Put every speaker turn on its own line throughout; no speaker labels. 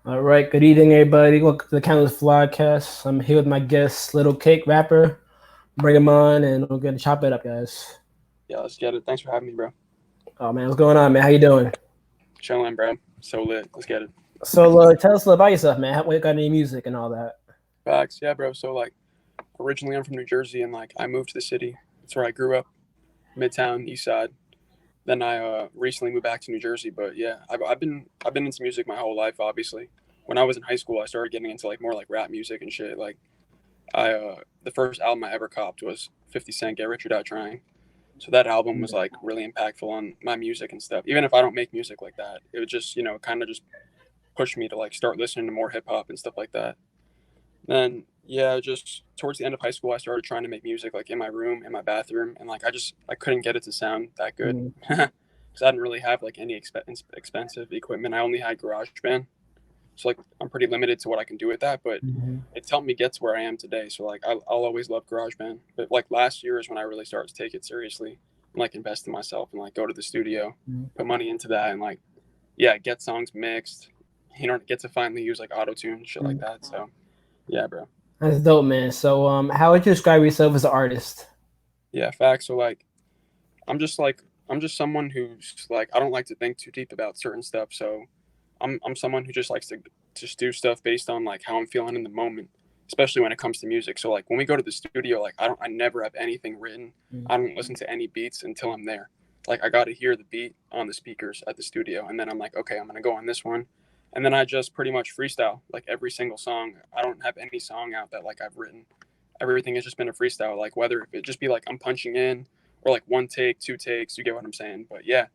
All right, good evening, everybody. Welcome to the Countless Vlogcast. I'm here with my guest, Little Cake rapper. Bring him on, and we're gonna chop it up, guys.
Yeah, let's get it. Thanks for having me, bro.
Oh man, what's going on, man? How you doing?
Chilling, bro. So lit. Let's get it.
So, tell us a little about yourself, man. How you got any music and all that?
Facts. Yeah, bro. So originally I'm from New Jersey, and I moved to the city. That's where I grew up, Midtown, East Side. Then I recently moved back to New Jersey. But yeah, I've been into music my whole life. Obviously, when I was in high school, I started getting into more like rap music and shit. The first album I ever copped was 50 Cent, Get Rich or Die Trying. So that album was like really impactful on my music and stuff. Even if I don't make music like that, it would just kind of just push me to start listening to more hip hop and stuff like that. Then yeah, just towards the end of high school, I started trying to make music in my room, in my bathroom, and I couldn't get it to sound that good
Mm,
because I didn't really have any expensive equipment. I only had GarageBand, so I'm pretty limited to what I can do with that. But
mhm,
it's helped me get to where I am today. So I'll always love GarageBand. But last year is when I really started to take it seriously and invest in myself and go to the studio,
mm.
put money into that, and yeah, get songs mixed. Get to finally use auto tune shit like
Mm.
that. So yeah, bro.
That's dope, man. So, how would you describe yourself as an artist?
Yeah, facts. So I'm just someone who's I don't like to think too deep about certain stuff. So I'm someone who just likes to just do stuff based on how I'm feeling in the moment, especially when it comes to music. So when we go to the studio, I never have anything written.
Mm,
I don't listen to any beats until I'm there. I got to hear the beat on the speakers at the studio, and then I'm like, okay, I'm gonna go on this one, and then I just pretty much freestyle every single song. I don't have any song out that I've written. Everything has just been a freestyle. Whether it just be I'm punching in or one take, two takes. You get what I'm saying? But yeah,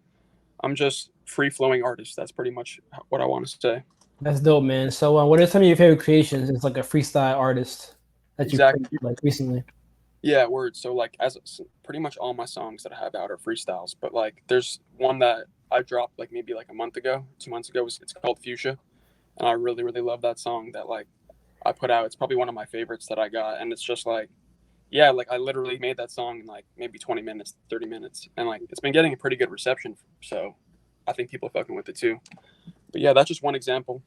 I'm just free flowing artist. That's pretty much what I want to say.
that's dope, man. So, what are some of your favorite creations as a freestyle artist that you played
Exactly.
recently?
Yeah, word. So pretty much all my songs that I have out are freestyles. But there's one that I dropped maybe a month ago, 2 months ago. It's called Fuchsia, and I really really love that song that I put out. It's probably one of my favorites that I got, and it's just yeah, I literally made that song in maybe 20 minutes, 30 minutes, and it's been getting a pretty good reception. So I think people are fucking with it too. But yeah, that's just one example.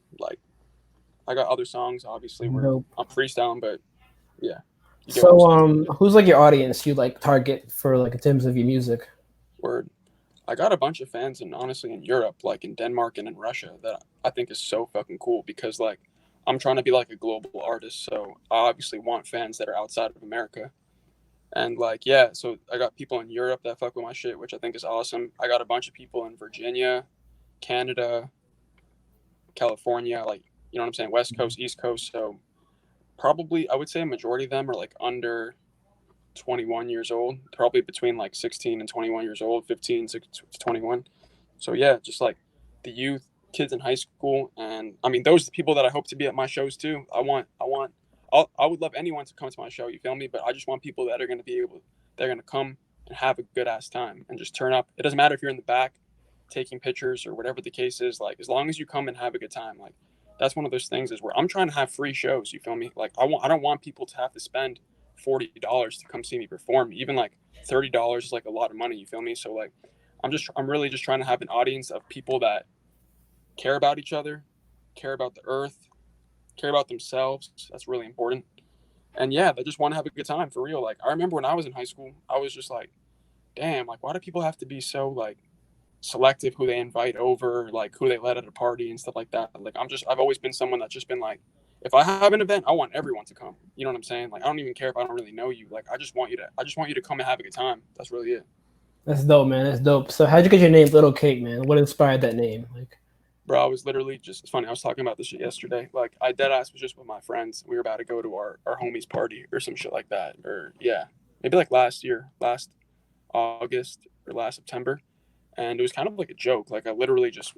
I got other songs obviously where
Dope.
I'm freestyling, but yeah, you get what I'm
So,
saying.
who's your audience you target for in terms of your music?
Word. I got a bunch of fans, and honestly in Europe, in Denmark and in Russia, that I think is so fucking cool because I'm trying to be a global artist, so I obviously want fans that are outside of America. And yeah, so I got people in Europe that fuck with my shit, which I think is awesome. I got a bunch of people in Virginia, Canada, California, you know what I'm saying, West Coast, East Coast. So probably I would say a majority of them are under 21 years old, probably between 16 and 21 years old, 15 to 21. So yeah, just the youth, kids in high school, and I mean those are the people that I hope to be at my shows too. I would love anyone to come to my show. You feel me? But I just want people that are going to they're going to come and have a good ass time and just turn up. It doesn't matter if you're in the back taking pictures or whatever the case is. As long as you come and have a good time, that's one of those things is where I'm trying to have free shows. You feel me? I don't want people to have to spend $40 to come see me perform. Even $30 is a lot of money. You feel me? So I'm really just trying to have an audience of people that care about each other, care about the earth, care about themselves. That's really important. And yeah, they just want to have a good time for real. I remember when I was in high school, I was just damn, why do people have to be so selective who they invite over, who they let at a party and stuff like that. I've always been someone that's just been if I have an event, I want everyone to come. You know what I'm saying? I don't even care if I don't really know you. I just want you to come and have a good time. That's really it.
That's dope, man. That's dope. So, how'd you get your name, Little Cake, man? What inspired that name?
Bro, I was literally just, it's funny. I was talking about this shit yesterday. I dead ass was just with my friends. We were about to go to our homie's party or some shit like that. Or yeah, maybe last year, last August or last September. And it was kind of a joke. I literally just,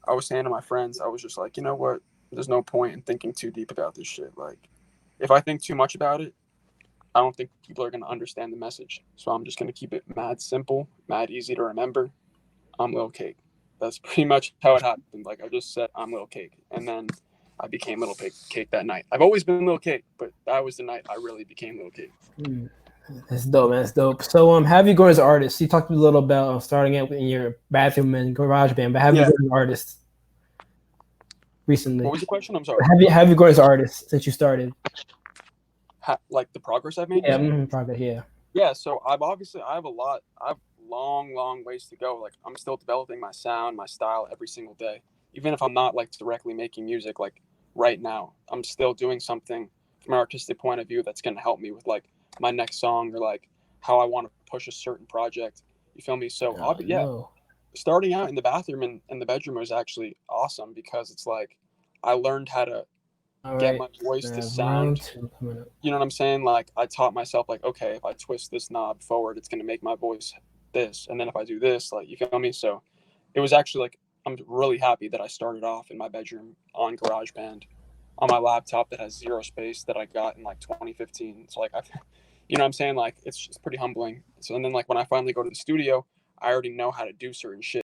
I was saying to my friends, I was just you know what? There's no point in thinking too deep about this shit. If I think too much about it, I don't think people are going to understand the message. So I'm just going to keep it mad simple, mad easy to remember. I'm Lil Cake. That's pretty much how it happened. I just said, I'm Lil Cake. And then I became Cake that night. I've always been Lil Cake, but that was the night I really became Lil Cake.
Mm, that's dope, man. That's dope. So, how have you grown as an artist? You talked a little about starting out in your bathroom and garage band, but have you
Yeah.
grown as an artist? recently?
What was the question? I'm sorry.
Have you grown as an artist since you started?
Like the progress I've made, you
Yeah,
said?
progress. Yeah.
Yeah, so I have a lot. I have long ways to go. Like I'm still developing my sound, my style every single day. Even if I'm not like directly making music, like right now, I'm still doing something from an artistic point of view that's gonna help me with like my next song or like how I want to push a certain project. You feel me? So
Oh
yeah,
no.
starting out in the bathroom and in the bedroom was actually awesome because it's like I learned how to
All
get
right.
my voice to
Round
sound.
two coming up.
You know what I'm saying? Like I taught myself like, okay, if I twist this knob forward, it's gonna make my voice this, and then if I do this, like you feel me? So it was actually like I'm really happy that I started off in my bedroom on GarageBand on my laptop that has zero space that I got in like 2015. So like I, you know what I'm saying? Like it's pretty humbling. So and then like when I finally go to the studio, I already know how to do certain shit.